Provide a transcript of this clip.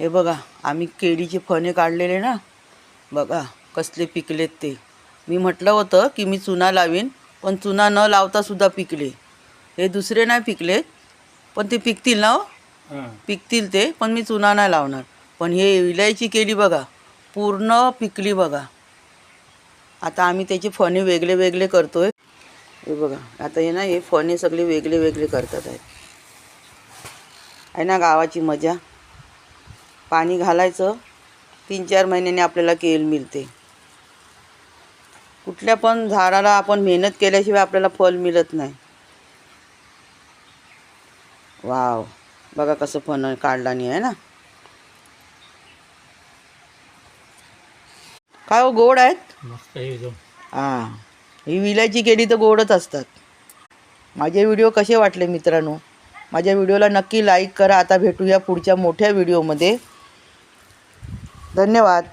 हे बघा आम्ही केळीचे फणे काढलेले ना, बघा कसले पिकलेत ते. मी म्हटलं होतं की मी चुना लावीन, पण चुना न लावता सुद्धा पिकले. हे दुसरे नाही पिकलेत, पण ते पिकतील ना हो? पिकतील ते, पण मी चुना नाही लावणार. पण हे विलायची केळी बघा पूर्ण पिकली बघा. आता आम्ही त्याचे फणे वेगळे वेगळे करतोय. हे बघा आता हे ना, हे फणे सगळे वेगळे वेगळे करतात आहे ना. गावाची मजा. पाणी घालायचं, 3-4 महिन्याने आपल्याला केळ मिळते. कुठल्या पण झाडाला आपण मेहनत केल्याशिवाय आपल्याला फळ मिळत नाही. वाव, बघा कसं फण काढला नाही आहे ना. काय हो, गोड आहेत मस्त. हां, ही विलायची केळी तर गोडच असतात. माझे व्हिडिओ कसे वाटले मित्रांनो? माझ्या व्हिडिओला नक्की लाईक करा. आता भेटूया पुढच्या मोठ्या व्हिडिओमध्ये. धन्यवाद.